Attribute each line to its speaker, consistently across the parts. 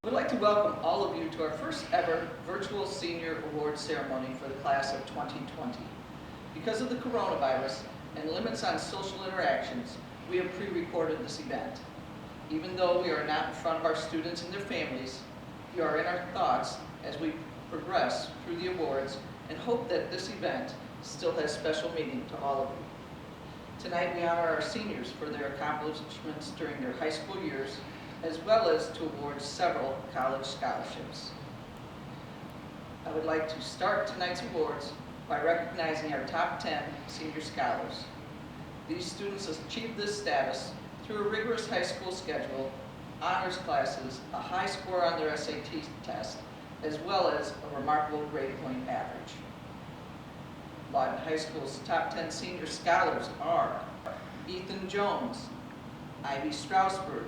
Speaker 1: We'd like to welcome all of you to our first ever virtual senior award ceremony for the class of 2020. Because of the coronavirus and limits on social interactions, we have pre-recorded this event. Even though we are not in front of our students and their families, you are in our thoughts as we progress through the awards and hope that this event still has special meaning to all of you. Tonight we honor our seniors for their accomplishments during their high school years, as well as to award several college scholarships. I would like to start tonight's awards by recognizing our top 10 senior scholars. These students achieved this status through a rigorous high school schedule, honors classes, a high score on their SAT test, as well as a remarkable grade point average. Lawton High School's top 10 senior scholars are Ethan Jones, Ivy Strasberg,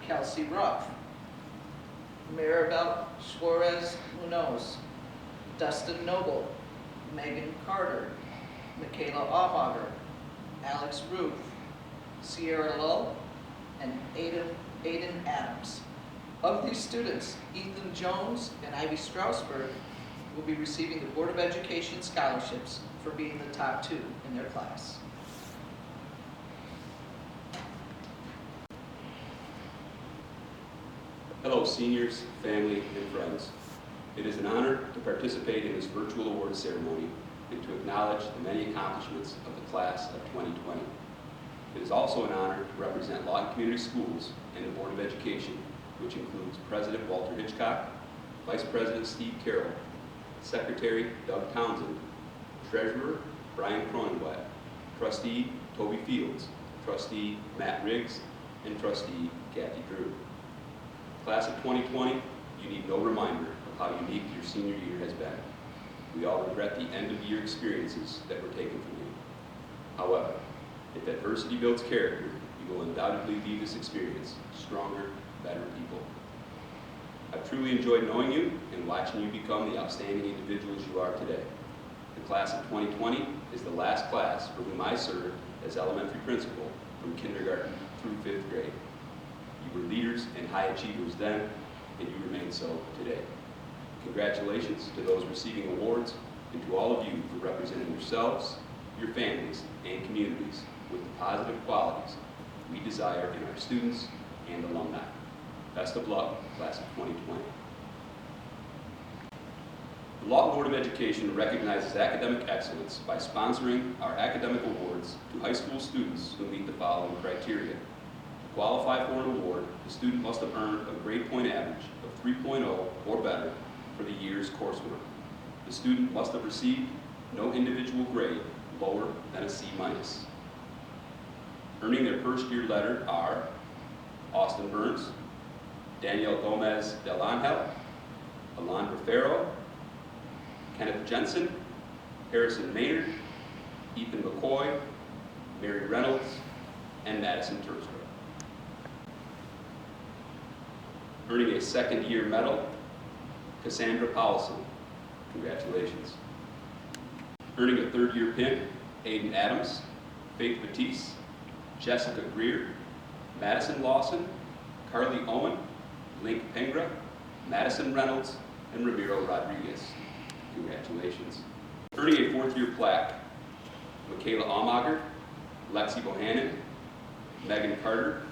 Speaker 1: Kelsey Ruff, Maribel Suarez Munoz, Dustin Noble, Megan Carter, Michaela Aumager, Alex Ruth, Sierra Lull, and Aiden Adams. Of these students, Ethan Jones and Ivy Strasberg will be receiving the Board of Education scholarships for being the top 2 in their class.
Speaker 2: Hello seniors, family, and friends. It is an honor to participate in this virtual award ceremony and to acknowledge the many accomplishments of the class of 2020. It is also an honor to represent Lawton Community Schools and the Board of Education, which includes President Walter Hitchcock, Vice President Steve Carroll, Secretary Doug Townsend, Treasurer Brian Cronenwet, Trustee Toby Fields, Trustee Matt Riggs, and Trustee Kathy Drew. Class of 2020, you need no reminder of how unique your senior year has been. We all regret the end-of-year experiences that were taken from you. However, if adversity builds character, you will undoubtedly leave this experience stronger, better people. I've truly enjoyed knowing you and watching you become the outstanding individuals you are today. The class of 2020 is the last class for whom I served as elementary principal from kindergarten through 5th grade. You were leaders and high achievers then, and you remain so today. Congratulations to those receiving awards and to all of you for representing yourselves, your families, and communities with the positive qualities we desire in our students and alumni. Best of luck, class of 2020. The Lawton Board of Education recognizes academic excellence by sponsoring our academic awards to high school students who meet the following criteria. To qualify for an award, the student must have earned a grade point average of 3.0 or better for the year's coursework. The student must have received no individual grade lower than a C-. Earning their first year letter are Austin Burns, Danielle Gomez Del Angel, Alondra Farrow, Kenneth Jensen, Harrison Maynard, Ethan McCoy, Mary Reynolds, and Madison Terstra. Earning a second year medal, Cassandra Powelson. Congratulations. Earning a third year pin, Aiden Adams, Faith Batiste, Jessica Greer, Madison Lawson, Carly Owen, Link Pengra, Madison Reynolds, and Ramiro Rodriguez. Congratulations. Earning a fourth year plaque, Michaela Aumager, Lexi Bohannon, Megan Carter,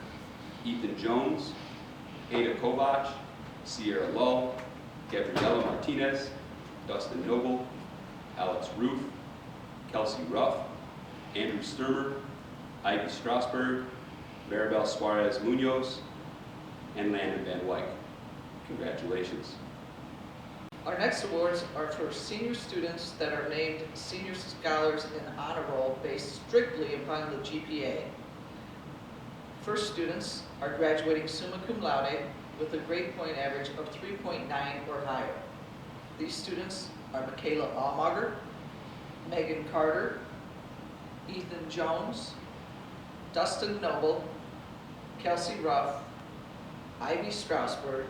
Speaker 2: Ethan Jones, Ada Kovach, Sierra Lull, Gabriela Martinez, Dustin Noble, Alex Ruth, Kelsey Ruff, Andrew Sturmer, Ivy Strasberg, Maribel Suarez Munoz, and Landon Van Wyck. Congratulations.
Speaker 1: Our next awards are for senior students that are named Senior Scholars in Honor Roll based strictly upon the GPA. First students are graduating summa cum laude with a grade point average of 3.9 or higher. These students are Michaela Aumager, Megan Carter, Ethan Jones, Dustin Noble, Kelsey Ruff, Ivy Strasberg,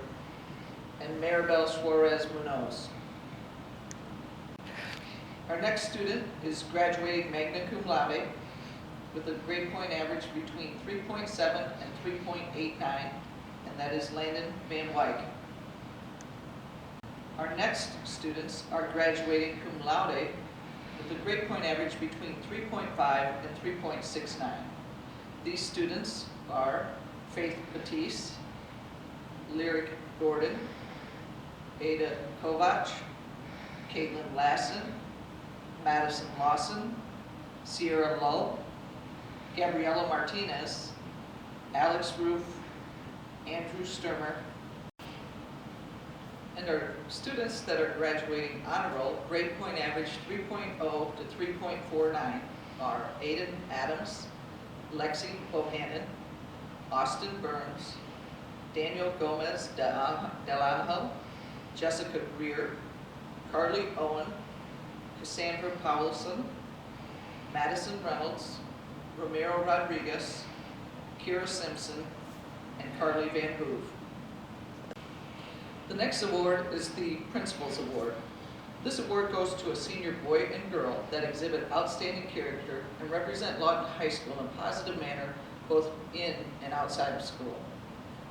Speaker 1: and Maribel Suarez Munoz. Our next student is graduating magna cum laude with a grade point average between 3.7 and 3.89, and that is Landon Van Wyck. Our next students are graduating cum laude with a grade point average between 3.5 and 3.69. These students are Faith Batiste, Lyric Gordon, Ada Kovach, Caitlin Lassen, Madison Lawson, Sierra Lull, Gabriela Martinez, Alex Roof, Andrew Sturmer. And our students that are graduating honor roll, grade point average 3.0 to 3.49 are Aiden Adams, Lexi Bohannon, Austin Burns, Daniel Gomez Delano, Jessica Greer, Carly Owen, Cassandra Paulson, Madison Reynolds, Romero Rodriguez, Kira Simpson, and Carly Van Hoove. The next award is the Principal's Award. This award goes to a senior boy and girl that exhibit outstanding character and represent Lawton High School in a positive manner both in and outside of school.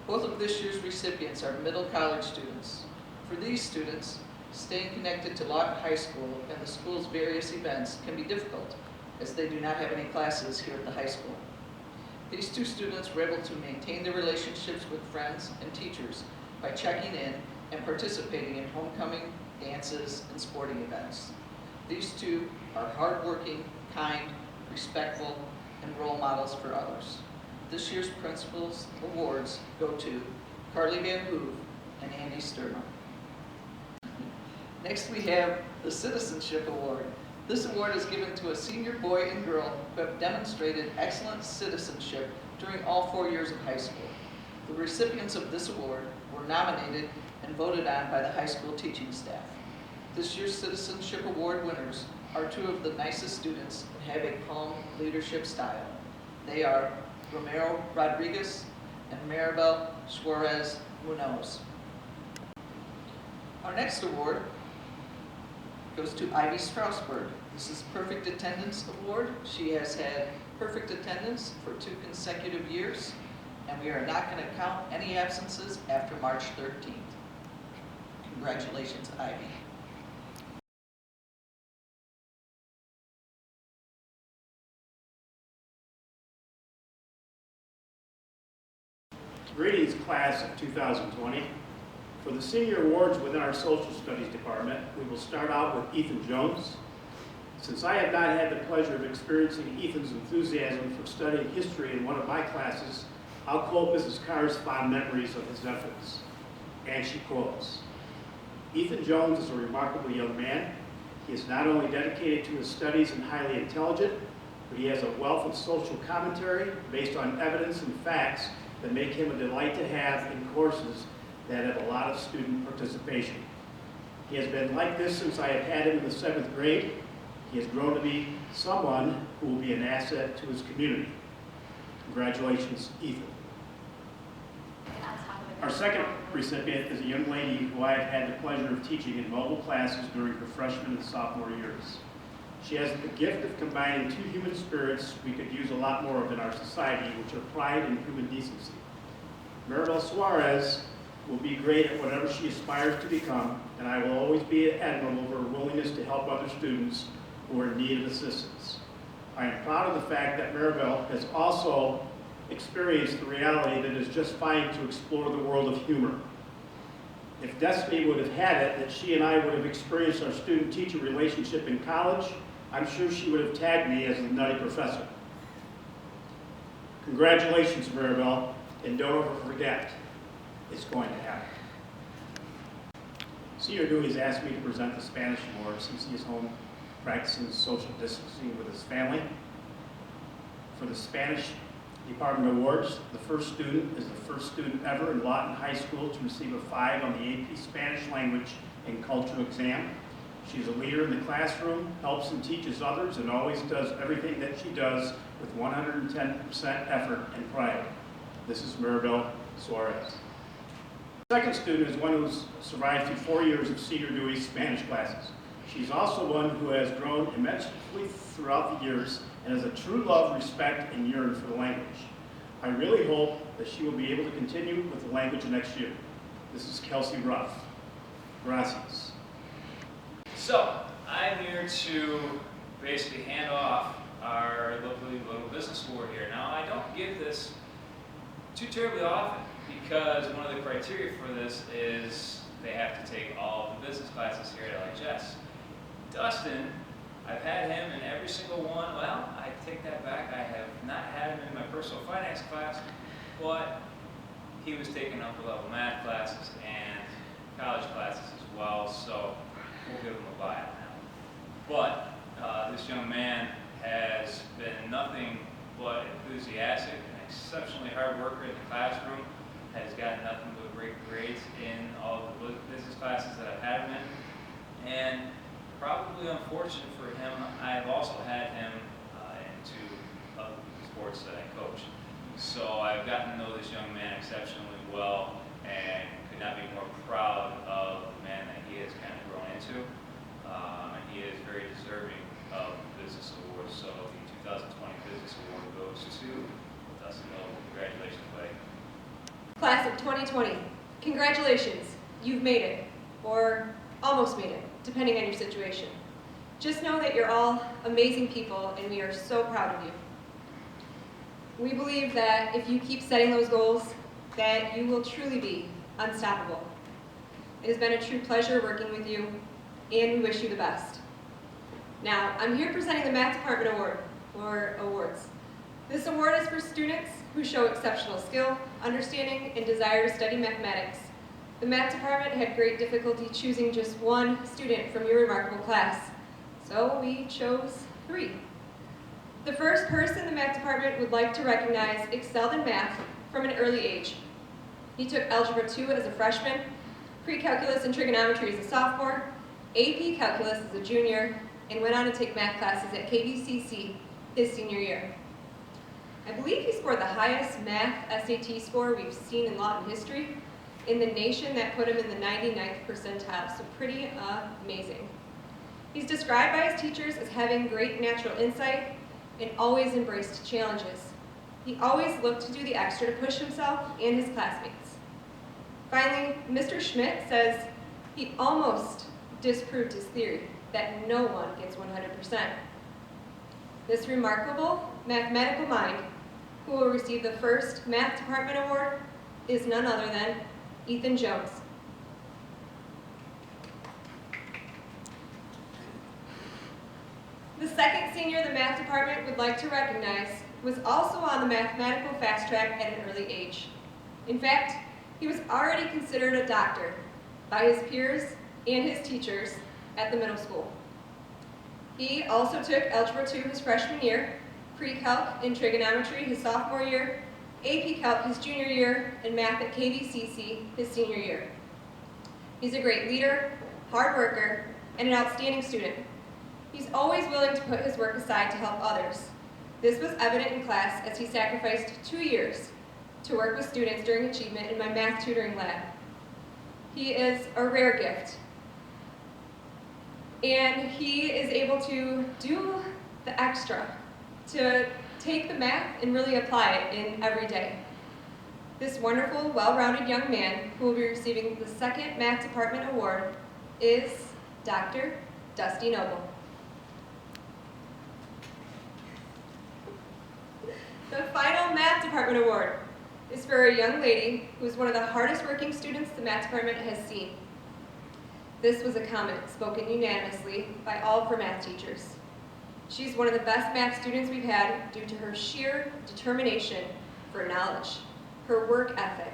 Speaker 1: Both of this year's recipients are middle college students. For these students, staying connected to Lawton High School and the school's various events can be difficult, as they do not have any classes here at the high school. These two students were able to maintain their relationships with friends and teachers by checking in and participating in homecoming, dances, and sporting events. These two are hardworking, kind, respectful, and role models for others. This year's Principal's Awards go to Carly Van Hoove and Andy Sturman. Next we have the Citizenship Award. This award is given to a senior boy and girl who have demonstrated excellent citizenship during all 4 years of high school. The recipients of this award were nominated and voted on by the high school teaching staff. This year's Citizenship Award winners are two of the nicest students and have a calm leadership style. They are Romero Rodriguez and Maribel Suarez Munoz. Our next award goes to Ivy Strasberg. This is Perfect Attendance Award. She has had perfect attendance for 2 consecutive years, and we are not going to count any absences after March 13th. Congratulations, Ivy.
Speaker 3: Greetings, class of 2020. For the senior awards within our social studies department, we will start out with Ethan Jones. Since I have not had the pleasure of experiencing Ethan's enthusiasm for studying history in one of my classes, I'll quote Mrs. Carr's fond memories of his efforts. And she quotes, "Ethan Jones is a remarkable young man. He is not only dedicated to his studies and highly intelligent, but he has a wealth of social commentary based on evidence and facts that make him a delight to have in courses that have a lot of student participation. He has been like this since I have had him in the 7th grade. He has grown to be someone who will be an asset to his community." Congratulations, Ethan. Our second recipient is a young lady who I have had the pleasure of teaching in mobile classes during her freshman and sophomore years. She has the gift of combining two human spirits we could use a lot more of in our society, which are pride and human decency. Maribel Suarez will be great at whatever she aspires to become, and I will always be admirable of her willingness to help other students who are in need of assistance. I am proud of the fact that Maribel has also experienced the reality that it is just fine to explore the world of humor. If destiny would have had it that she and I would have experienced our student-teacher relationship in college, I'm sure she would have tagged me as the nutty professor. Congratulations, Maribel, and don't ever forget, it's going to happen. Senior Dewey has asked me to present the Spanish Award since he is home practicing social distancing with his family. For the Spanish Department Awards, the first student is the first student ever in Lawton High School to receive a 5 on the AP Spanish Language and Culture exam. She's a leader in the classroom, helps and teaches others, and always does everything that she does with 110% effort and pride. This is Maribel Suarez. The second student is one who's survived through 4 years of Senior Dewey's Spanish classes. She's also one who has grown immensely throughout the years and has a true love, respect, and yearn for the language. I really hope that she will be able to continue with the language next year. This is Kelsey Ruff. Gracias.
Speaker 4: So, I'm here to basically hand off our local business award here. Now, I don't give this too terribly often because one of the criteria for this is they have to take all of the business classes here at LHS. Dustin, I've had him in every single one. Well, I take that back. I have not had him in my personal finance class, but he was taking upper level math classes and college classes as well, so we'll give him a buy on that. But this young man has been nothing but enthusiastic, an exceptionally hard worker in the classroom, has gotten nothing but great grades in all the business classes that I've had him in, and probably unfortunate for him, I've also had him into other sports that I coach. So I've gotten to know this young man exceptionally well and could not be more proud of the man that he has kind of grown into. And he is very deserving of the Business Award. So the 2020 Business Award goes to Dustin Noble. Congratulations, buddy.
Speaker 5: Class of 2020, congratulations, you've made it, or almost made it, depending on your situation. Just know that you're all amazing people and we are so proud of you. We believe that if you keep setting those goals, that you will truly be unstoppable. It has been a true pleasure working with you, and we wish you the best. Now, I'm here presenting the Math Department Award, or awards. This award is for students who show exceptional skill, understanding, and desire to study mathematics. The Math Department had great difficulty choosing just one student from your remarkable class, so we chose 3. The first person the Math Department would like to recognize excelled in math from an early age. He took Algebra 2 as a freshman, Pre-Calculus and Trigonometry as a sophomore, AP Calculus as a junior, and went on to take math classes at KVCC his senior year. I believe he scored the highest math SAT score we've seen in Lawton history in the nation. That put him in the 99th percentile, so pretty amazing. He's described by his teachers as having great natural insight and always embraced challenges. He always looked to do the extra to push himself and his classmates. Finally, Mr. Schmidt says he almost disproved his theory that no one gets 100%. This remarkable mathematical mind, who will receive the first Math Department Award, is none other than Ethan Jones. The second senior the Math Department would like to recognize was also on the mathematical fast track at an early age. In fact, he was already considered a doctor by his peers and his teachers at the middle school. He also took Algebra 2 his freshman year, Pre-Calc and Trigonometry his sophomore year, AP Calc his junior year, and Math at KVCC his senior year. He's a great leader, hard worker, and an outstanding student. He's always willing to put his work aside to help others. This was evident in class as he sacrificed 2 years to work with students during achievement in my math tutoring lab. He is a rare gift, and he is able to do the extra, to take the math and really apply it in every day. This wonderful, well-rounded young man who will be receiving the second Math Department Award is Dr. Dusty Noble. The final Math Department Award is for a young lady who is one of the hardest working students the Math Department has seen. This was a comment spoken unanimously by all of her math teachers. She's one of the best math students we've had due to her sheer determination for knowledge, her work ethic,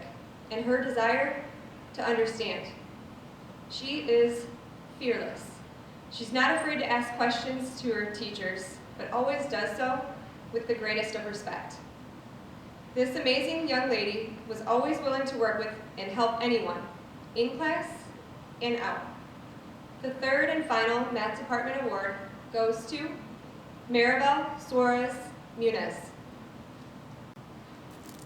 Speaker 5: and her desire to understand. She is fearless. She's not afraid to ask questions to her teachers, but always does so with the greatest of respect. This amazing young lady was always willing to work with and help anyone, in class and out. The third and final Math Department Award goes to Maribel Suarez Muniz.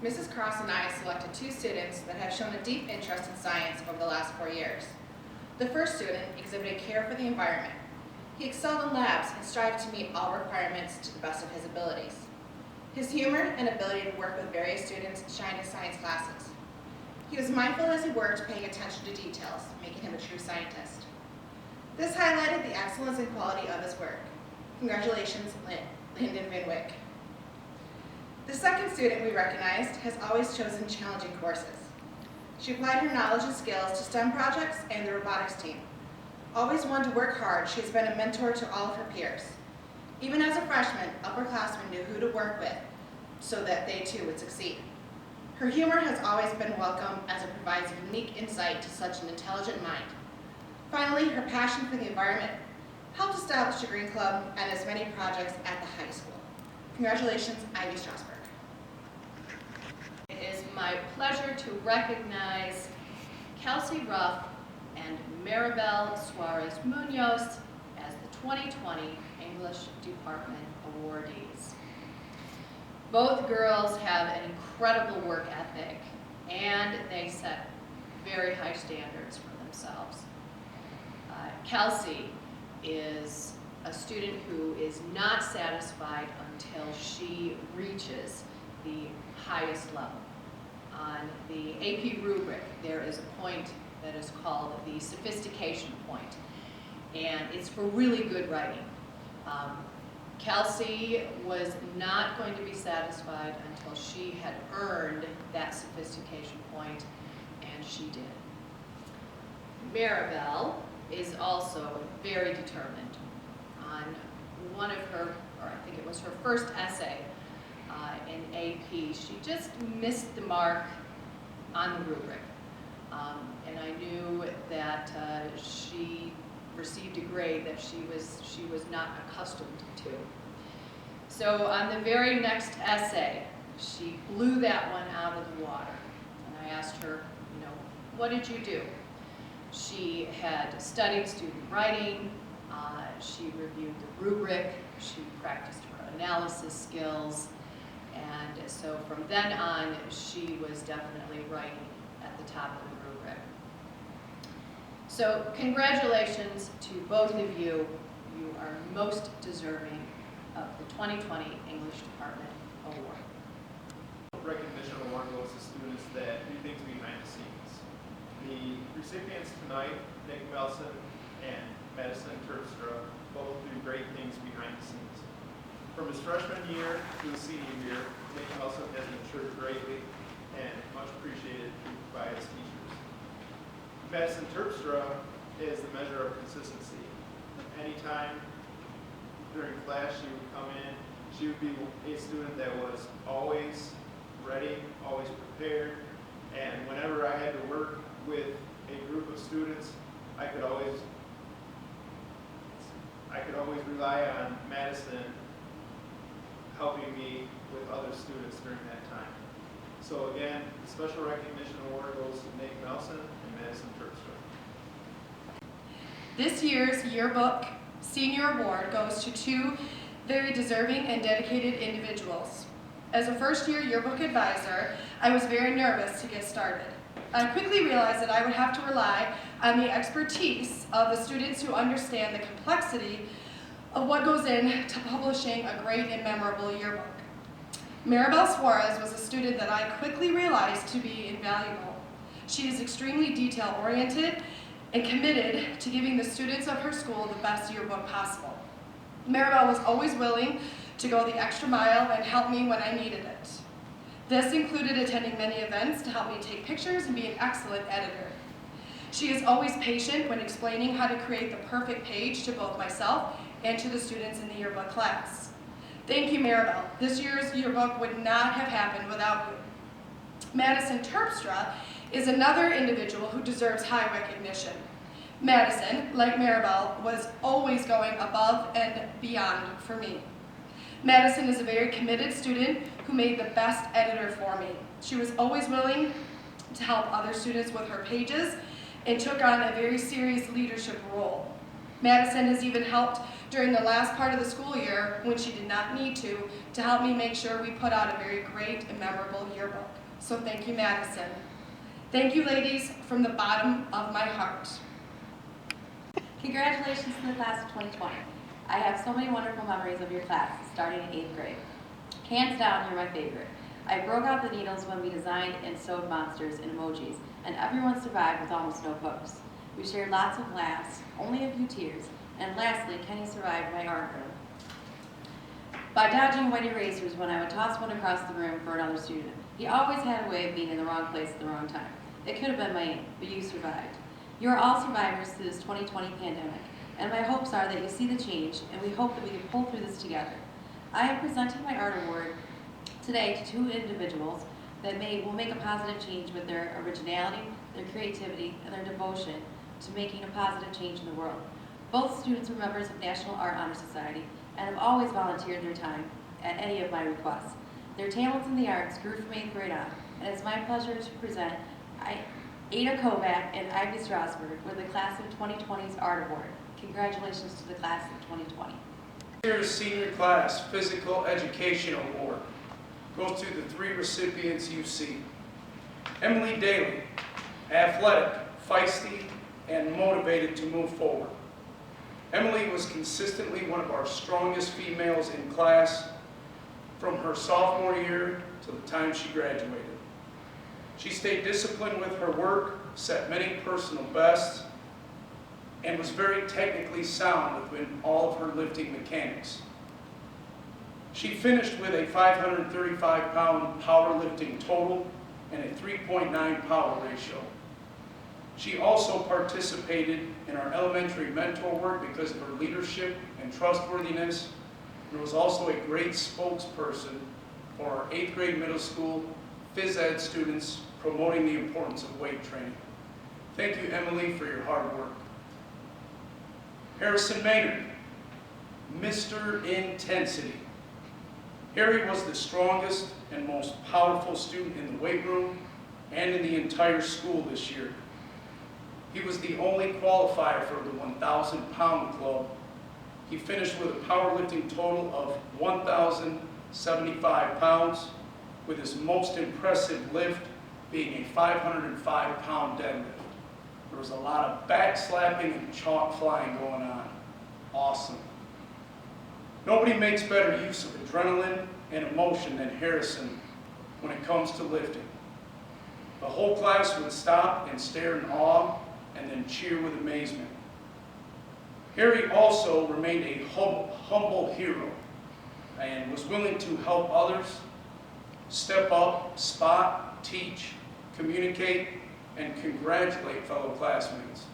Speaker 6: Mrs. Cross and I selected 2 students that have shown a deep interest in science over the last 4 years. The first student exhibited care for the environment. He excelled in labs and strived to meet all requirements to the best of his abilities. His humor and ability to work with various students shined in science classes. He was mindful as he worked, paying attention to details, making him a true scientist. This highlighted the excellence and quality of his work. Congratulations, Lyndon Van Wyck. The second student we recognized has always chosen challenging courses. She applied her knowledge and skills to STEM projects and the robotics team. Always one to work hard, she has been a mentor to all of her peers. Even as a freshman, upperclassmen knew who to work with so that they too would succeed. Her humor has always been welcome as it provides unique insight to such an intelligent mind. Finally, her passion for the environment helped establish a Green Club and as many projects at the high school. Congratulations, Ivy Strasberg.
Speaker 7: It is my pleasure to recognize Kelsey Ruff and Maribel Suarez Munoz as the 2020 English Department awardees. Both girls have an incredible work ethic and they set very high standards for themselves. Kelsey is a student who is not satisfied until she reaches the highest level. On the AP rubric, there is a point that is called the sophistication point, and it's for really good writing. Kelsey was not going to be satisfied until she had earned that sophistication point, and she did. Maribel is also very determined. On one of her, or I think it was her first essay in AP, she just missed the mark on the rubric. And I knew that she received a grade that she was not accustomed to. So on the very next essay, she blew that one out of the water. And I asked her, what did you do? She had studied student writing, she reviewed the rubric, she practiced her analysis skills, and so from then on, she was definitely writing at the top of the rubric. So congratulations to both of you. You are most deserving of the 2020 English Department Award.
Speaker 8: Recognition award goes to students that do things behind the scenes. The recipients tonight, Nick Melson and Madison Terpstra, both do great things behind the scenes. From his freshman year to his senior year, Nick Melson has matured greatly and much appreciated by his teachers. Madison Terpstra is the measure of consistency. Anytime during class she would come in, she would be a student that was always ready, always prepared, and whenever I had to work with a group of students, I could always rely on Madison helping me with other students during that time. So again, the Special Recognition Award goes to Nick Nelson and Madison Terpstra.
Speaker 9: This year's yearbook senior award goes to two very deserving and dedicated individuals. As a first-year yearbook advisor, I was very nervous to get started. I quickly realized that I would have to rely on the expertise of the students who understand the complexity of what goes into publishing a great and memorable yearbook. Maribel Suarez was a student that I quickly realized to be invaluable. She is extremely detail-oriented and committed to giving the students of her school the best yearbook possible. Maribel was always willing to go the extra mile and help me when I needed it. This included attending many events to help me take pictures and be an excellent editor. She is always patient when explaining how to create the perfect page to both myself and to the students in the yearbook class. Thank you, Maribel. This year's yearbook would not have happened without you. Madison Terpstra is another individual who deserves high recognition. Madison, like Maribel, was always going above and beyond for me. Madison is a very committed student who made the best editor for me. She was always willing to help other students with her pages and took on a very serious leadership role. Madison has even helped during the last part of the school year, when she did not need to help me make sure we put out a very great and memorable yearbook. So thank you, Madison. Thank you, ladies, from the bottom of my heart.
Speaker 10: Congratulations to the class of 2020. I have so many wonderful memories of your class, starting in 8th grade. Hands down, you're my favorite. I broke out the needles when we designed and sewed monsters and emojis, and everyone survived with almost no pokes. We shared lots of laughs, only a few tears, and lastly, Kenny survived my art room by dodging white erasers when I would toss one across the room for another student. He always had a way of being in the wrong place at the wrong time. It could have been my aim, but you survived. You are all survivors through this 2020 pandemic, and my hopes are that you see the change, and we hope that we can pull through this together. I am presenting my art award today to 2 individuals that will make a positive change with their originality, their creativity, and their devotion to making a positive change in the world. Both students were members of National Art Honor Society and have always volunteered their time at any of my requests. Their talents in the arts grew from 8th grade on, and it's my pleasure to present Ada Kovac and Ivy Strasberg with the Class of 2020's Art Award. Congratulations to the Class of 2020.
Speaker 11: This year's Senior Class Physical Education Award goes to the 3 recipients you see. Emily Daly, athletic, feisty, and motivated to move forward. Emily was consistently one of our strongest females in class from her sophomore year to the time she graduated. She stayed disciplined with her work, set many personal bests, and was very technically sound within all of her lifting mechanics. She finished with a 535-pound powerlifting total and a 3.9 power ratio. She also participated in our elementary mentor work because of her leadership and trustworthiness, and was also a great spokesperson for our 8th grade middle school phys ed students, promoting the importance of weight training. Thank you, Emily, for your hard work. Harrison Maynard, Mr. Intensity. Harry was the strongest and most powerful student in the weight room and in the entire school this year. He was the only qualifier for the 1,000-pound club. He finished with a powerlifting total of 1,075 pounds, with his most impressive lift being a 505-pound deadlift. There was a lot of back slapping and chalk flying going on. Awesome. Nobody makes better use of adrenaline and emotion than Harrison when it comes to lifting. The whole class would stop and stare in awe and then cheer with amazement. Harry also remained a humble hero and was willing to help others, step up, spot, teach, communicate, and congratulate fellow classmates.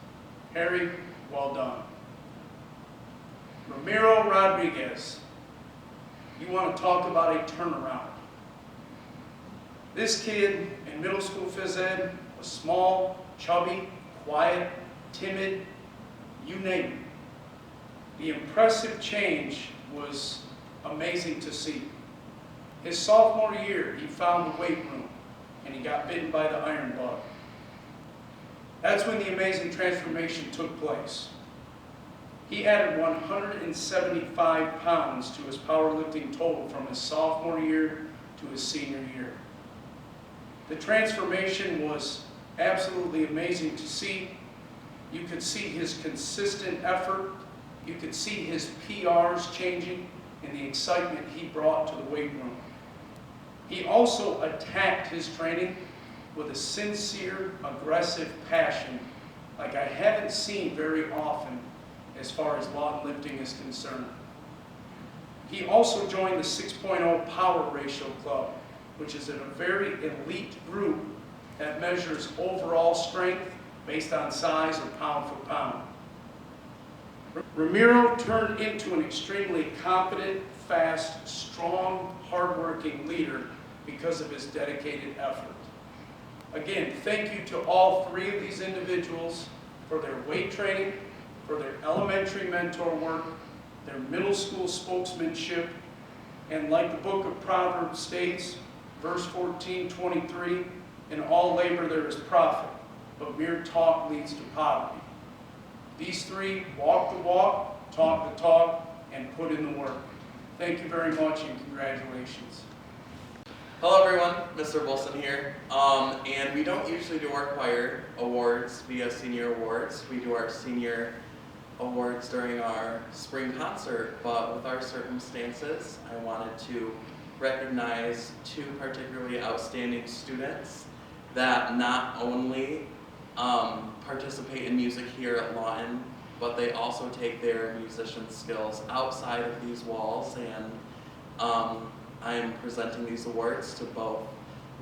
Speaker 11: Harry, well done. Ramiro Rodriguez, you want to talk about a turnaround. This kid in middle school phys ed was small, chubby, quiet, timid, you name it. The impressive change was amazing to see. His sophomore year, he found the weight room and he got bitten by the iron bug. That's when the amazing transformation took place. He added 175 pounds to his powerlifting total from his sophomore year to his senior year. The transformation was absolutely amazing to see. You could see his consistent effort. You could see his PRs changing and the excitement he brought to the weight room. He also attacked his training with a sincere, aggressive passion like I haven't seen very often as far as Lawton lifting is concerned. He also joined the 6.0 Power Ratio Club, which is a very elite group that measures overall strength based on size or pound for pound. Ramiro turned into an extremely competent, fast, strong, hardworking leader because of his dedicated effort. Again, thank you to all 3 of these individuals for their weight training, for their elementary mentor work, their middle school spokesmanship, and like the book of Proverbs states, verse 14:23, in all labor there is profit, but mere talk leads to poverty. These 3 walk the walk, talk the talk, and put in the work. Thank you very much and congratulations.
Speaker 12: Hello everyone, Mr. Wilson here. And we don't usually do our choir awards via senior awards. We do our senior awards during our spring concert, but with our circumstances, I wanted to recognize two particularly outstanding students that not only participate in music here at Lawton, but they also take their musician skills outside of these walls, and I am presenting these awards to both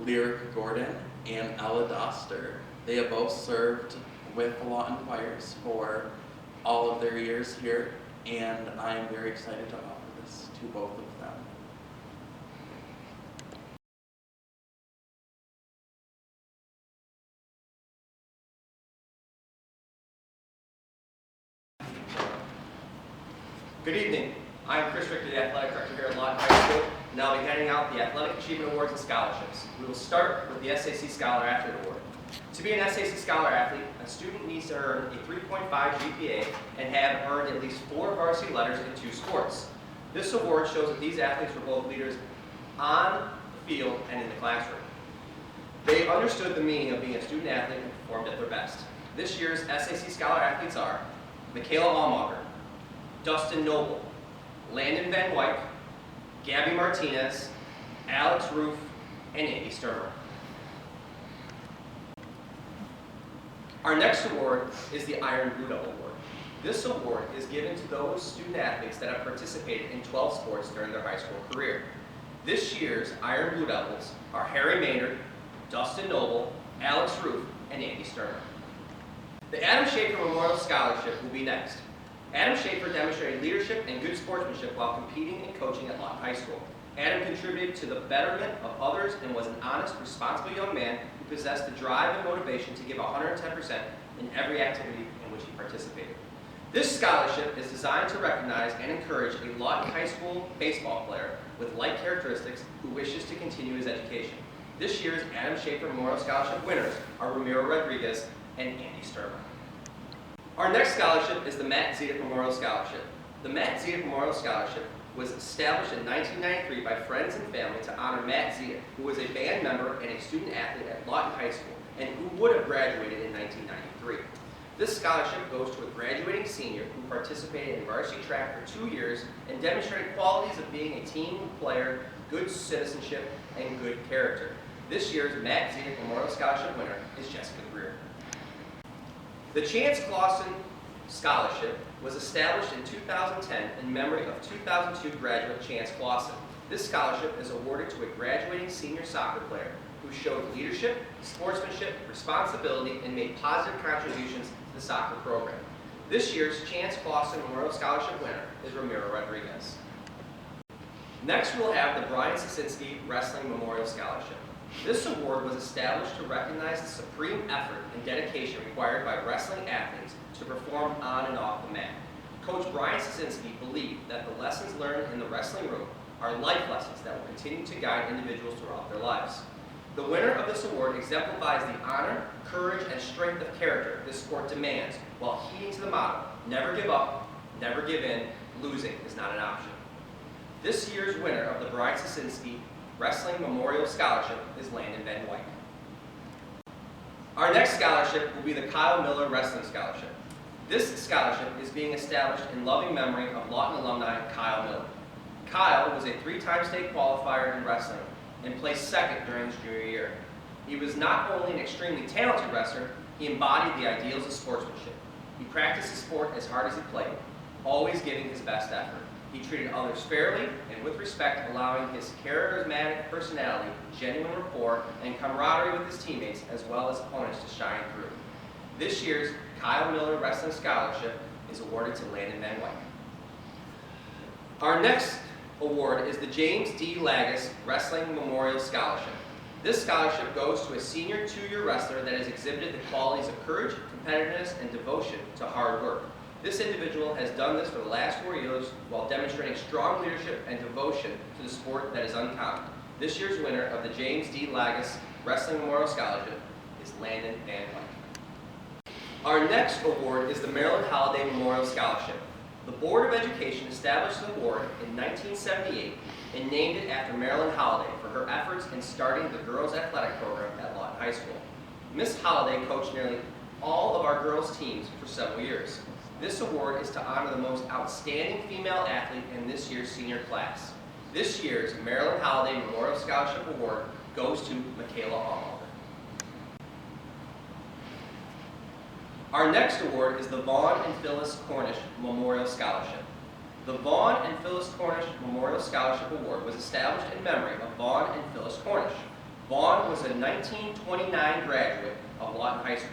Speaker 12: Lyric Gordon and Ella Doster. They have both served with the Lawton Choirs for all of their years here, and I am very excited to offer this to both of them.
Speaker 13: Good evening. I'm Chris Richter, the Athletic Director here at Lawton High School, and I'll be handing out the Athletic Achievement Awards and Scholarships. We will start with the SAC Scholar Athlete Award. To be an SAC Scholar Athlete, a student needs to earn a 3.5 GPA and have earned at least 4 varsity letters in 2 sports. This award shows that these athletes were both leaders on the field and in the classroom. They understood the meaning of being a student athlete and performed at their best. This year's SAC Scholar Athletes are Michaela Allmauger, Dustin Noble, Landon Van Wyk, Gabby Martinez, Alex Roof, and Andy Sturmer. Our next award is the Iron Blue Devil Award. This award is given to those student athletes that have participated in 12 sports during their high school career. This year's Iron Blue Devils are Harry Maynard, Dustin Noble, Alex Roof, and Andy Sturmer. The Adam Schaefer Memorial Scholarship will be next. Adam Schaefer demonstrated leadership and good sportsmanship while competing and coaching at Lawton High School. Adam contributed to the betterment of others and was an honest, responsible young man who possessed the drive and motivation to give 110% in every activity in which he participated. This scholarship is designed to recognize and encourage a Lawton High School baseball player with like characteristics who wishes to continue his education. This year's Adam Schaefer Memorial Scholarship winners are Ramiro Rodriguez and Andy Sturmer. Our next scholarship is the Matt Zedek Memorial Scholarship. The Matt Zedek Memorial Scholarship was established in 1993 by friends and family to honor Matt Zedek, who was a band member and a student athlete at Lawton High School, and who would have graduated in 1993. This scholarship goes to a graduating senior who participated in varsity track for 2 years and demonstrated qualities of being a team player, good citizenship, and good character. This year's Matt Zedek Memorial Scholarship winner is Jessica Greer. The Chance Clausen Scholarship was established in 2010 in memory of 2002 graduate Chance Clausen. This scholarship is awarded to a graduating senior soccer player who showed leadership, sportsmanship, responsibility, and made positive contributions to the soccer program. This year's Chance Clausen Memorial Scholarship winner is Ramiro Rodriguez. Next, we'll have the Brian Sasinski Wrestling Memorial Scholarship. This award was established to recognize the supreme effort and dedication required by wrestling athletes to perform on and off the mat. Coach Brian Sasinski believed that the lessons learned in the wrestling room are life lessons that will continue to guide individuals throughout their lives. The winner of this award exemplifies the honor, courage, and strength of character this sport demands while heeding to the motto, never give up, never give in, losing is not an option. This year's winner of the Brian Sasinski Wrestling Memorial Scholarship is Landon Van Wyk. Our next scholarship will be the Kyle Miller Wrestling Scholarship. This scholarship is being established in loving memory of Lawton alumni Kyle Miller. Kyle was a 3-time state qualifier in wrestling and placed second during his junior year. He was not only an extremely talented wrestler, he embodied the ideals of sportsmanship. He practiced his sport as hard as he played, always giving his best effort. He treated others fairly and with respect, allowing his charismatic personality, genuine rapport, and camaraderie with his teammates as well as opponents to shine through. This year's Kyle Miller Wrestling Scholarship is awarded to Landon Van Wyk. Our next award is the James D. Lagus Wrestling Memorial Scholarship. This scholarship goes to a senior 2-year wrestler that has exhibited the qualities of courage, competitiveness, and devotion to hard work. This individual has done this for the last 4 years while demonstrating strong leadership and devotion to the sport that is uncommon. This year's winner of the James D. Lagus Wrestling Memorial Scholarship is Landon Van Wyk. Our next award is the Maryland Holiday Memorial Scholarship. The Board of Education established the award in 1978 and named it after Marilyn Holiday for her efforts in starting the girls' athletic program at Lawton High School. Miss Holiday coached nearly all of our girls' teams for several years. This award is to honor the most outstanding female athlete in this year's senior class. This year's Maryland Holiday Memorial Scholarship Award goes to Michaela Allhalder. Our next award is the Vaughn and Phyllis Cornish Memorial Scholarship. The Vaughn and Phyllis Cornish Memorial Scholarship Award was established in memory of Vaughn and Phyllis Cornish. Vaughn was a 1929 graduate of Lawton High School.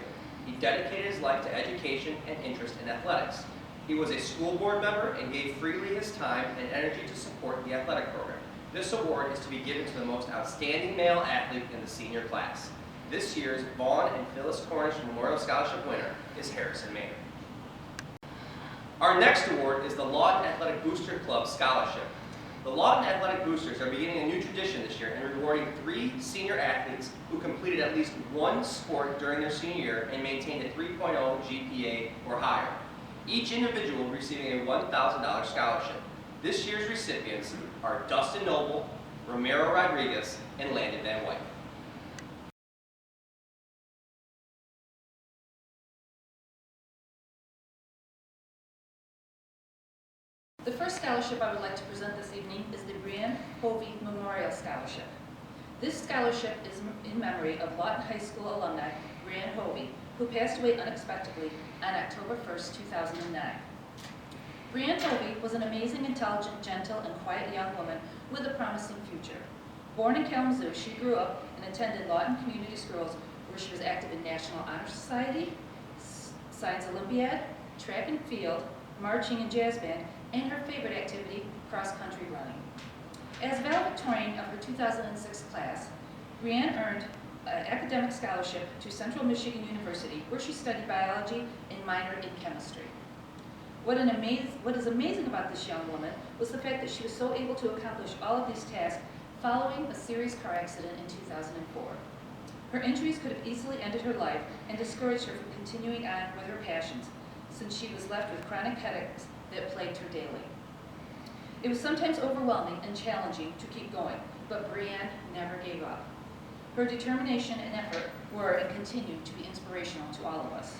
Speaker 13: He dedicated his life to education and interest in athletics. He was a school board member and gave freely his time and energy to support the athletic program. This award is to be given to the most outstanding male athlete in the senior class. This year's Vaughn and Phyllis Cornish Memorial Scholarship winner is Harrison Maynard. Our next award is the Lawton Athletic Booster Club Scholarship. The Lawton Athletic Boosters are beginning a new tradition this year and rewarding 3 senior athletes who completed at least one sport during their senior year and maintained a 3.0 GPA or higher. Each individual receiving a $1,000 scholarship. This year's recipients are Dustin Noble, Romero Rodriguez, and Landon Van White.
Speaker 14: The first scholarship I would like to present this evening is the Brianne Hovey Memorial Scholarship. This scholarship is in memory of Lawton High School alumni Brianne Hovey, who passed away unexpectedly on October 1st, 2009. Brianne Hovey was an amazing, intelligent, gentle, and quiet young woman with a promising future. Born in Kalamazoo, she grew up and attended Lawton Community Schools, where she was active in National Honor Society, Science Olympiad, track and field, marching and jazz band, and her favorite activity, cross-country running. As valedictorian of her 2006 class, Brianne earned an academic scholarship to Central Michigan University, where she studied biology and minored in chemistry. What is amazing about this young woman was the fact that she was so able to accomplish all of these tasks following a serious car accident in 2004. Her injuries could have easily ended her life and discouraged her from continuing on with her passions, since she was left with chronic headaches that plagued her daily. It was sometimes overwhelming and challenging to keep going, but Brianne never gave up. Her determination and effort were and continue to be inspirational to all of us.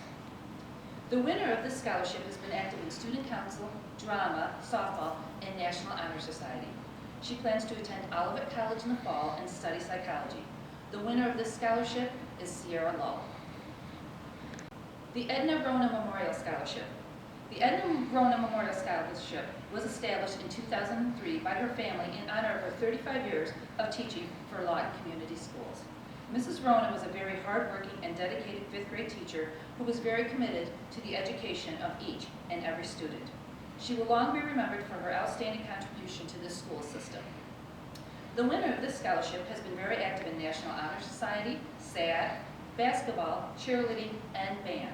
Speaker 14: The winner of this scholarship has been active in student council, drama, softball, and National Honor Society. She plans to attend Olivet College in the fall and study psychology. The winner of this scholarship is Sierra Lull. The Edna Rona Memorial Scholarship. The Edna Rona Memorial Scholarship was established in 2003 by her family in honor of her 35 years of teaching for Lawton Community Schools. Mrs. Rona was a very hardworking and dedicated 5th grade teacher who was very committed to the education of each and every student. She will long be remembered for her outstanding contribution to this school system. The winner of this scholarship has been very active in National Honor Society, SAD, basketball, cheerleading, and band.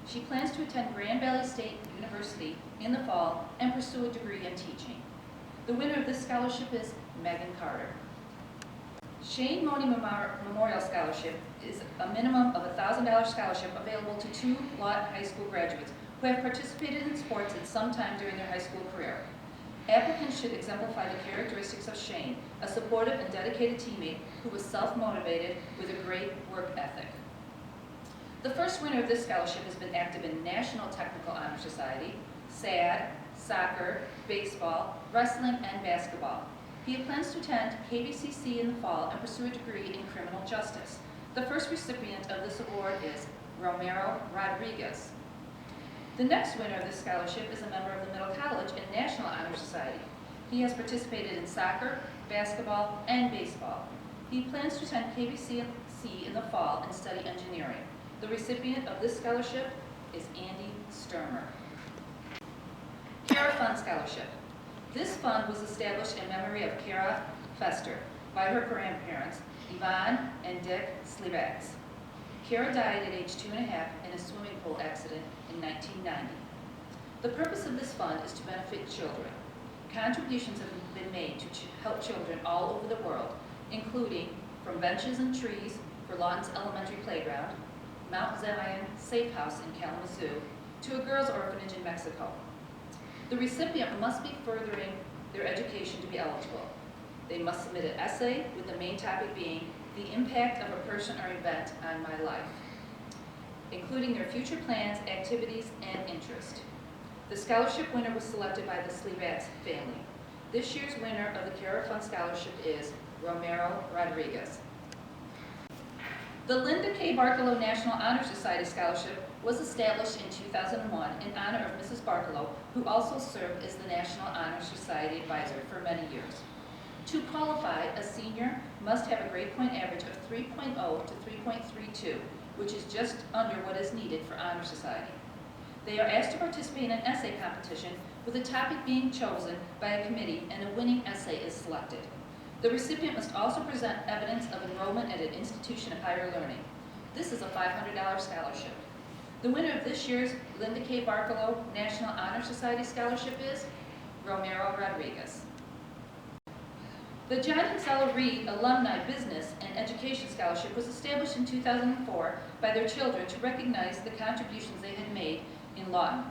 Speaker 14: She plans to attend Grand Valley State University in the fall and pursue a degree in teaching. The winner of this scholarship is Megan Carter. Shane Money Memorial Scholarship is a minimum of a $1,000 scholarship available to 2 Lawton High School graduates who have participated in sports at some time during their high school career. Applicants should exemplify the characteristics of Shane, a supportive and dedicated teammate who was self-motivated with a great work ethic. The first winner of this scholarship has been active in National Technical Honor Society, SAD, soccer, baseball, wrestling, and basketball. He plans to attend KVCC in the fall and pursue a degree in criminal justice. The first recipient of this award is Romero Rodriguez. The next winner of this scholarship is a member of the Middle College and National Honor Society. He has participated in soccer, basketball, and baseball. He plans to attend KVCC in the fall and study engineering. The recipient of this scholarship is Andy Sturmer. Kara Fund Scholarship. This fund was established in memory of Kara Fester by her grandparents, Yvonne and Dick Slebacks. Kara died at age 2.5 in a swimming pool accident in 1990. The purpose of this fund is to benefit children. Contributions have been made to help children all over the world, including from benches and trees for Lawton's elementary playground, Mount Zion Safe House in Kalamazoo, to a girls' orphanage in Mexico. The recipient must be furthering their education to be eligible. They must submit an essay with the main topic being the impact of a person or event on my life, including their future plans, activities, and interest. The scholarship winner was selected by the Slebacks family. This year's winner of the Cara Fund Scholarship is Romero Rodriguez. The Linda K. Barkalow National Honor Society Scholarship was established in 2001 in honor of Mrs. Barkalow, who also served as the National Honor Society Advisor for many years. To qualify, a senior must have a grade point average of 3.0 to 3.32, which is just under what is needed for Honor Society. They are asked to participate in an essay competition with a topic being chosen by a committee and a winning essay is selected. The recipient must also present evidence of enrollment at an institution of higher learning. This is a $500 scholarship. The winner of this year's Linda K. Barkalow National Honor Society Scholarship is Romero Rodriguez. The John and Stella Reed Alumni Business and Education Scholarship was established in 2004 by their children to recognize the contributions they had made in Lawton.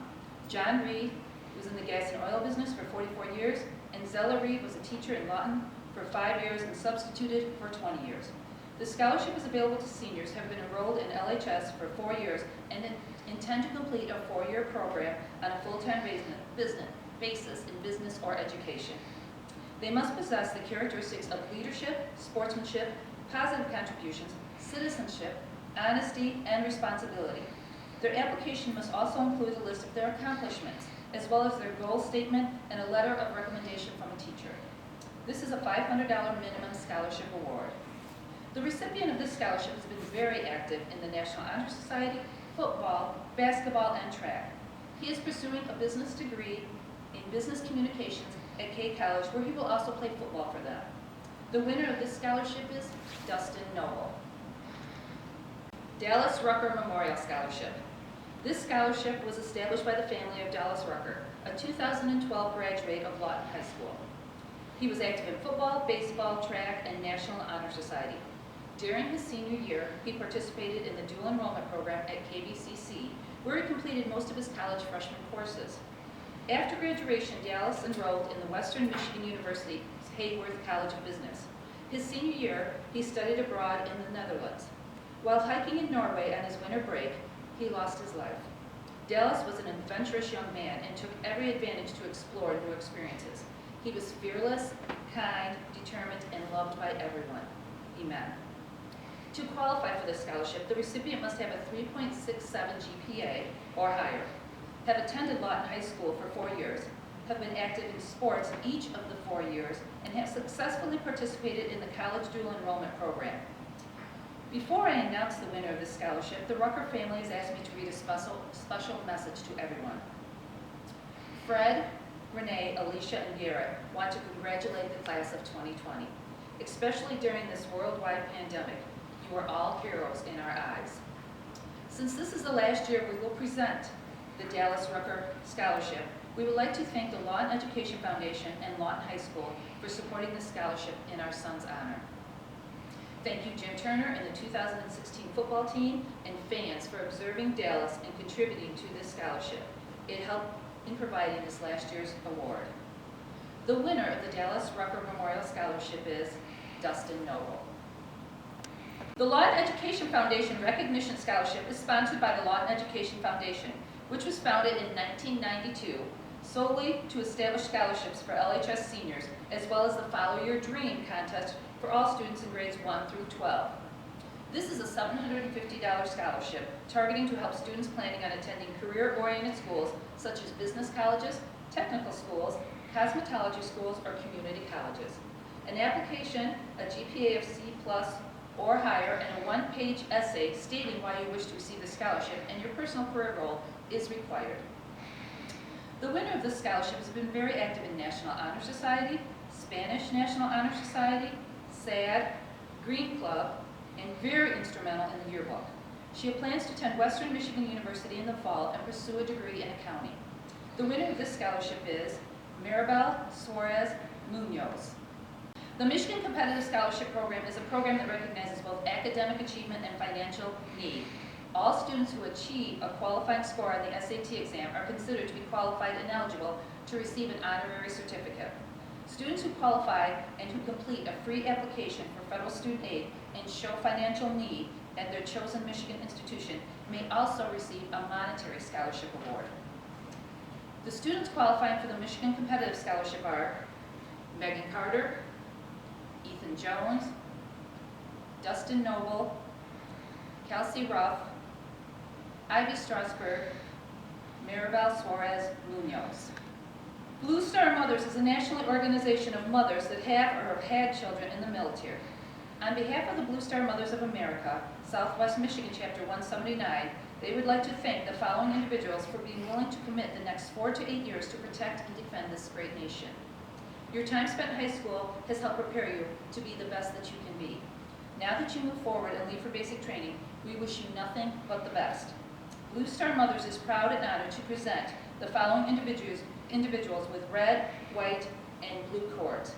Speaker 14: John Reed was in the gas and oil business for 44 years, and Zella Reed was a teacher in Lawton for 5 years and substituted for 20 years. The scholarship is available to seniors who have been enrolled in LHS for 4 years and intend to complete a 4-year program on a full-time basis in business or education. They must possess the characteristics of leadership, sportsmanship, positive contributions, citizenship, honesty, and responsibility. Their application must also include a list of their accomplishments, as well as their goal statement and a letter of recommendation from a teacher. This is a $500 minimum scholarship award. The recipient of this scholarship has been very active in the National Honor Society, football, basketball, and track. He is pursuing a business degree in business communications at K College, where he will also play football for them. The winner of this scholarship is Dustin Noble. Dallas Rucker Memorial Scholarship. This scholarship was established by the family of Dallas Rucker, a 2012 graduate of Lawton High School. He was active in football, baseball, track, and National Honor Society. During his senior year, he participated in the dual enrollment program at KVCC, where he completed most of his college freshman courses. After graduation, Dallas enrolled in the Western Michigan University's Hayworth College of Business. His senior year, he studied abroad in the Netherlands. While hiking in Norway on his winter break, he lost his life. Dallas was an adventurous young man and took every advantage to explore new experiences. He was fearless, kind, determined, and loved by everyone. Amen. To qualify for this scholarship, the recipient must have a 3.67 GPA or higher, have attended Lawton High School for 4 years, have been active in sports each of the 4 years, and have successfully participated in the college dual enrollment program. Before I announce the winner of this scholarship, the Rucker family has asked me to read a special message to everyone. Fred, Renee, Alicia, and Garrett want to congratulate the class of 2020. Especially during this worldwide pandemic, you are all heroes in our eyes. Since this is the last year we will present the Dallas Rucker Scholarship, we would like to thank the Lawton Education Foundation and Lawton High School for supporting this scholarship in our son's honor. Thank you, Jim Turner and the 2016 football team and fans for observing Dallas and contributing to this scholarship. It helped in providing this last year's award. The winner of the Dallas Rucker Memorial Scholarship is Dustin Noble. The Lawton Education Foundation Recognition Scholarship is sponsored by the Lawton Education Foundation, which was founded in 1992 solely to establish scholarships for LHS seniors, as well as the Follow Your Dream contest for all students in grades 1 through 12. This is a $750 scholarship targeting to help students planning on attending career-oriented schools such as business colleges, technical schools, cosmetology schools, or community colleges. An application, a GPA of C+ or higher, and a 1-page essay stating why you wish to receive the scholarship and your personal career goal is required. The winner of this scholarship has been very active in National Honor Society, Spanish National Honor Society, SAD, Green Club, and very instrumental in the yearbook. She plans to attend Western Michigan University in the fall and pursue a degree in accounting. The winner of this scholarship is Maribel Suarez Munoz. The Michigan Competitive Scholarship Program is a program that recognizes both academic achievement and financial need. All students who achieve a qualifying score on the SAT exam are considered to be qualified and eligible to receive an honorary certificate. Students who qualify and who complete a free application for federal student aid and show financial need at their chosen Michigan institution may also receive a monetary scholarship award. The students qualifying for the Michigan Competitive Scholarship are Megan Carter, Ethan Jones, Dustin Noble, Kelsey Ruff, Ivy Strasberg, Maribel Suarez Munoz. Blue Star Mothers is a national organization of mothers that have or have had children in the military. On behalf of the Blue Star Mothers of America, Southwest Michigan Chapter 179, they would like to thank the following individuals for being willing to commit the next 4 to 8 years to protect and defend this great nation. Your time spent in high school has helped prepare you to be the best that you can be. Now that you move forward and leave for basic training, we wish you nothing but the best. Blue Star Mothers is proud and honored to present the following individuals with red, white, and blue cords.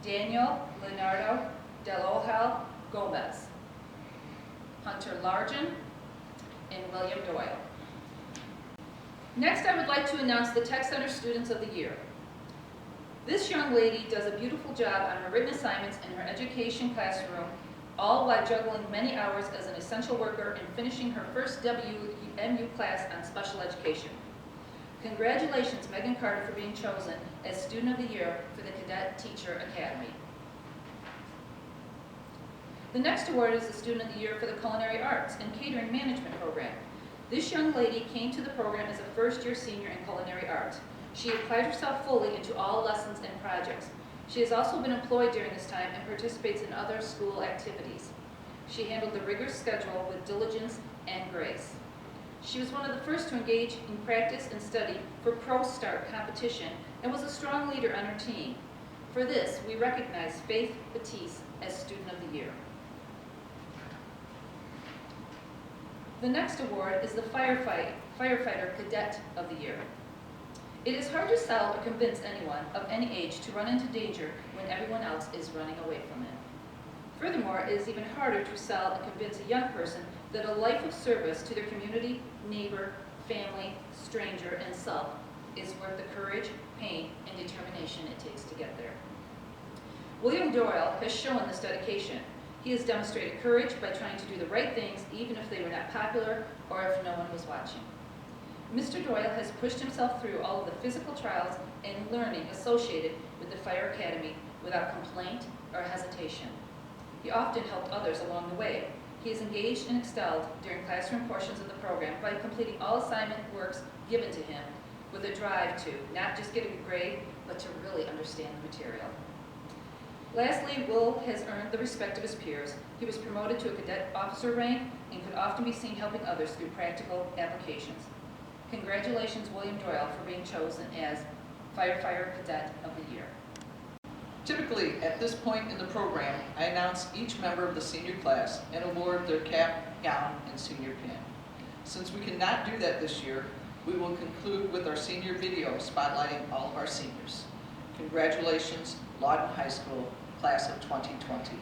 Speaker 14: Daniel Leonardo Del Ojal Gomez, Hunter Largen, and William Doyle. Next, I would like to announce the Tech Center Students of the Year. This young lady does a beautiful job on her written assignments in her education classroom, all while juggling many hours as an essential worker and finishing her first WMU class on special education. Congratulations, Megan Carter, for being chosen as Student of the Year for the Cadet Teacher Academy. The next award is the Student of the Year for the Culinary Arts and Catering Management Program. This young lady came to the program as a first-year senior in culinary arts. She applied herself fully into all lessons and projects. She has also been employed during this time and participates in other school activities. She handled the rigorous schedule with diligence and grace. She was one of the first to engage in practice and study for Pro Start competition and was a strong leader on her team. For this, we recognize Faith Batiste as Student of the Year. The next award is the Firefighter Cadet of the Year. It is hard to sell or convince anyone of any age to run into danger when everyone else is running away from it. Furthermore, it is even harder to sell and convince a young person that a life of service to their community, neighbor, family, stranger, and self is worth the courage, pain, and determination it takes to get there. William Doyle has shown this dedication. He has demonstrated courage by trying to do the right things even if they were not popular or if no one was watching. Mr. Doyle has pushed himself through all of the physical trials and learning associated with the Fire Academy without complaint or hesitation. He often helped others along the way. He has engaged and excelled during classroom portions of the program by completing all assignment works given to him with a drive to not just get a grade, but to really understand the material. Lastly, Will has earned the respect of his peers. He was promoted to a cadet officer rank and could often be seen helping others through practical applications. Congratulations, William Doyle, for being chosen as Firefighter Cadet of the Year.
Speaker 1: Typically, at this point in the program, I announce each member of the senior class and award their cap, gown, and senior pin. Since we cannot do that this year, we will conclude with our senior video spotlighting all of our seniors. Congratulations, Lawton High School, class of 2020.